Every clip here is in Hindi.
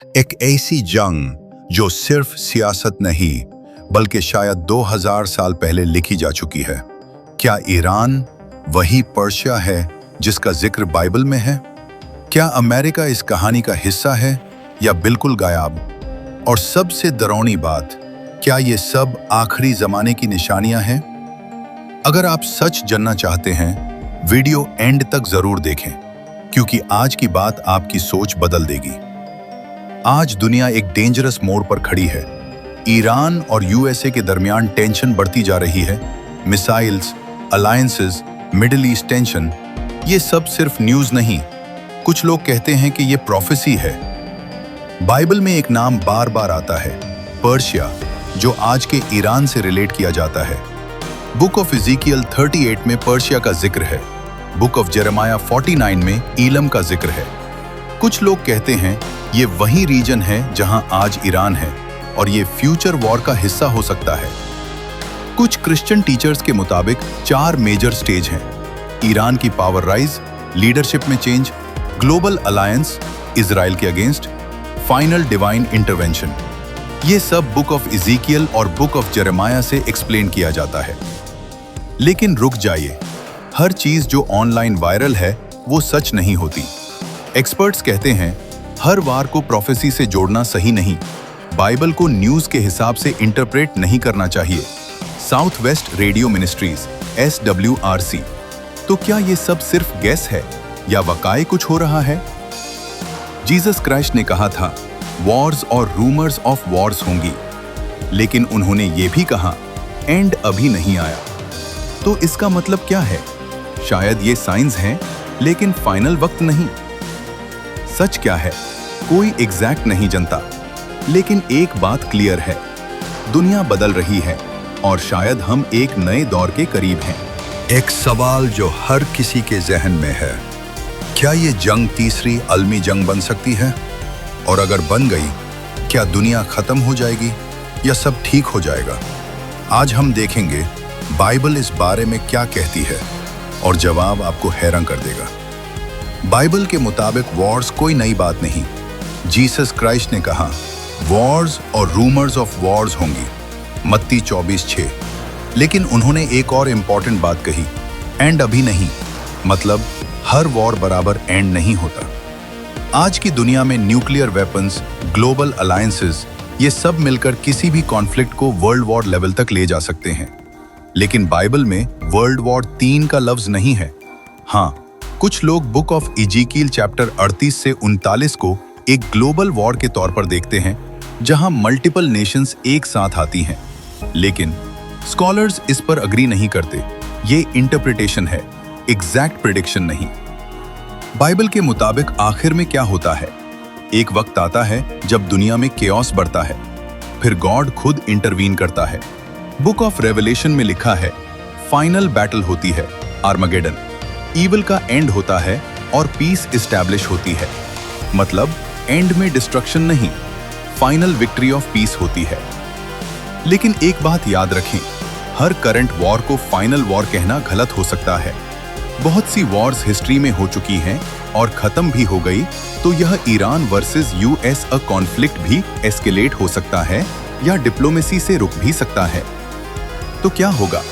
एक ऐसी जंग जो सिर्फ सियासत नहीं बल्कि शायद 2000 साल पहले लिखी जा चुकी है। क्या ईरान वही पर्शिया है जिसका जिक्र बाइबल में है? क्या अमेरिका इस कहानी का हिस्सा है या बिल्कुल गायब? और सबसे डरावनी बात, क्या ये सब आखिरी जमाने की निशानियां हैं? अगर आप सच जानना चाहते हैं, वीडियो एंड तक जरूर देखें, क्योंकि आज की बात आपकी सोच बदल देगी। आज दुनिया एक डेंजरस मोड़ पर खड़ी है। ईरान और यूएसए के दरमियान टेंशन बढ़ती जा रही है। Missiles, alliances, middle east tension, ये सब सिर्फ न्यूज़ नहीं, कुछ लोग कहते हैं कि ये प्रोफेसी है। बाइबल में एक नाम बार बार आता है, पर्शिया, जो आज के ईरान से रिलेट किया जाता है। बुक ऑफ इज़ीकियल 38 में पर्शिया का जिक्र है। बुक ऑफ जेरेमाया 49 में ईलम का जिक्र है। कुछ लोग कहते हैं ये वही रीजन है जहां आज ईरान है और ये फ्यूचर वॉर का हिस्सा हो सकता है। कुछ क्रिश्चियन टीचर्स के मुताबिक 4 मेजर स्टेज हैं: ईरान की पावर राइज, लीडरशिप में चेंज, ग्लोबल अलायंस, इजराइल के अगेंस्ट, फाइनल डिवाइन इंटरवेंशन। ये सब बुक ऑफ इज़ीकियल और बुक ऑफ जेरेमाया से एक्सप्लेन किया जाता है। लेकिन रुक जाइए, हर चीज जो ऑनलाइन वायरल है वो सच नहीं होती। एक्सपर्ट्स कहते हैं हर वार को प्रोफेसी से जोड़ना सही नहीं, बाइबल को न्यूज़ के हिसाब से इंटरप्रेट नहीं करना चाहिए। South west radio ministries SWRC, तो क्या ये सब सिर्फ गेस है या वाकई कुछ हो रहा है? जीसस क्राइस्ट ने कहा था वॉर्स और रूमर्स ऑफ वॉर्स होंगी, लेकिन उन्होंने ये भी कहा एंड अभी नहीं आया। तो इसका मतलब क्या है? शायद ये साइंस हैं, लेकिन फाइनल वक्त नहीं। सच क्या है, कोई एग्जैक्ट नहीं जानता, लेकिन एक बात क्लियर है, दुनिया बदल रही है और शायद हम एक नए दौर के करीब हैं। एक सवाल जो हर किसी के जहन में है, क्या ये जंग तीसरी अलमी जंग बन सकती है? और अगर बन गई, क्या दुनिया खत्म हो जाएगी या सब ठीक हो जाएगा? आज हम देखेंगे बाइबल इस बारे में क्या कहती है और जवाब आपको हैरान कर देगा। बाइबल के मुताबिक वॉर्स कोई नई बात नहीं। जीसस क्राइस्ट ने कहा वॉर्स और रूमर्स ऑफ वॉर्स होंगी, मत्ती 24:6। लेकिन उन्होंने एक और इम्पॉर्टेंट बात कही, एंड अभी नहीं, मतलब हर वॉर बराबर एंड नहीं होता। आज की दुनिया में न्यूक्लियर वेपन्स, ग्लोबल अलायंसेस, ये सब मिलकर किसी भी कॉन्फ्लिक्ट को वर्ल्ड वॉर लेवल तक ले जा सकते हैं। लेकिन बाइबल में वर्ल्ड वॉर 3 का लफ्ज नहीं है। हाँ, कुछ लोग बुक ऑफ इज़ीकियल चैप्टर 38 से 39 को एक ग्लोबल वॉर के तौर पर देखते हैं, जहां मल्टीपल नेशंस एक साथ आती हैं। लेकिन स्कॉलर्स इस पर अग्री नहीं करते। ये इंटरप्रिटेशन है, एग्जैक्ट प्रेडिक्शन नहीं। बाइबल के मुताबिक आखिर में क्या होता है? एक वक्त आता है जब दुनिया में केओस बढ़ता है, फिर गॉड खुद इंटरवीन करता है। बुक ऑफ रेवलेशन में लिखा है फाइनल बैटल होती है, आर्मगेडन। ईवल का एंड होता है और पीस इस्टेब्लिश होती है। मतलब एंड में डिस्ट्रक्शन नहीं, फाइनल विक्ट्री ऑफ पीस होती है। लेकिन एक बात याद रखें, हर करंट वॉर को फाइनल वॉर कहना गलत हो सकता है। बहुत सी वॉर्स हिस्ट्री में हो चुकी हैं और खत्म भी हो गई, तो यह Iran versus US a conflict भी एस्केलेट हो सकता है या डिप्लोमेसी से रुक भी सकता है। तो क्या होगा?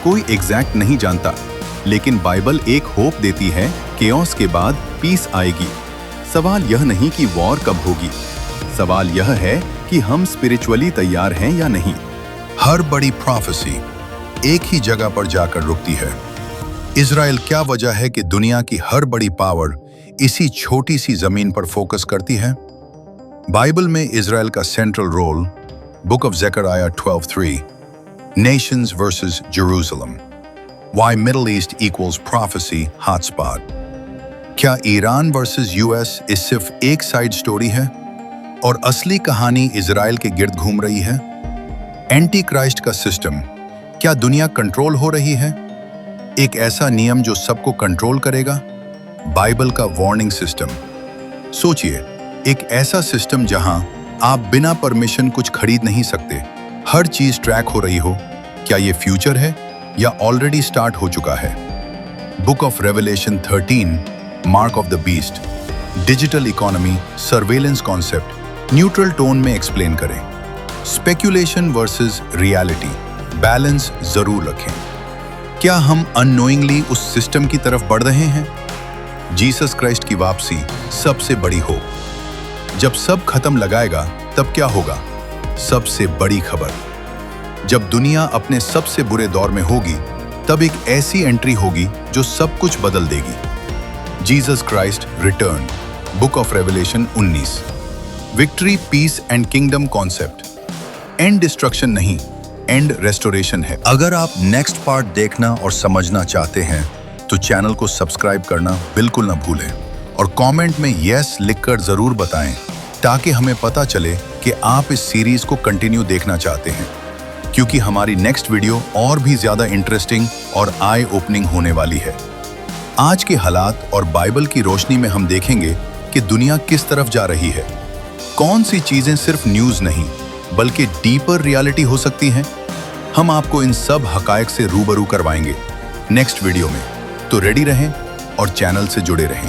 कोई एग्जैक्ट नहीं जानता, लेकिन बाइबल एक होप देती है, केओस के बाद पीस आएगी। सवाल यह नहीं कि वॉर कब होगी, सवाल यह है कि हम स्पिरिचुअली तैयार हैं या नहीं। हर बड़ी प्रोफेसी एक ही जगह पर जाकर रुकती है। इजराइल क्या वजह है कि दुनिया की हर बड़ी पावर इसी छोटी सी जमीन पर फोकस करती है? बाइबल में इजराइल का central role, book of Zechariah 12:3, nations versus Jerusalem, why middle east equals prophecy hotspot. क्या ईरान वर्सेस यूएस इस सिर्फ एक साइड स्टोरी है और असली कहानी इजराइल के गिर्द घूम रही है? एंटी क्राइस्ट का सिस्टम, क्या दुनिया कंट्रोल हो रही है? एक ऐसा नियम जो सबको कंट्रोल करेगा? बाइबल का वार्निंग सिस्टम। सोचिए, एक ऐसा सिस्टम जहां आप बिना परमिशन कुछ खरीद नहीं सकते, हर चीज ट्रैक हो रही हो। क्या ये फ्यूचर है या ऑलरेडी स्टार्ट हो चुका है? Book of revelation 13, mark of the beast, digital economy, surveillance concept, neutral tone में एक्सप्लेन करें। स्पेक्यूलेशन वर्सेस रियलिटी, बैलेंस जरूर रखें। क्या हम अननोइंगली उस सिस्टम की तरफ बढ़ रहे हैं? जीसस क्राइस्ट की वापसी सबसे बड़ी होप। जब सब खत्म लगाएगा तब क्या होगा? सबसे बड़ी खबर। जब दुनिया अपने सबसे बुरे दौर में होगी तब एक ऐसी एंट्री होगी जो सब कुछ बदल देगी। Jesus Christ return, book of Revelation 19। Victory, peace and kingdom concept. End destruction नहीं, एंड रेस्टोरेशन है। अगर आप नेक्स्ट पार्ट देखना और समझना चाहते हैं तो चैनल को सब्सक्राइब करना बिल्कुल ना भूलें और कमेंट में यस लिखकर जरूर बताएं ताकि हमें पता चले कि आप इस सीरीज को कंटिन्यू देखना चाहते हैं, क्योंकि हमारी नेक्स्ट वीडियो और भी ज्यादा इंटरेस्टिंग और आई ओपनिंग होने वाली है। आज के हालात और बाइबल की रोशनी में हम देखेंगे कि दुनिया किस तरफ जा रही है। कौन सी चीजें सिर्फ न्यूज नहीं बल्कि डीपर रियलिटी हो सकती हैं। हम आपको इन सब हकायक से रूबरू करवाएंगे नेक्स्ट वीडियो में। तो रेडी रहें और चैनल से जुड़े रहें।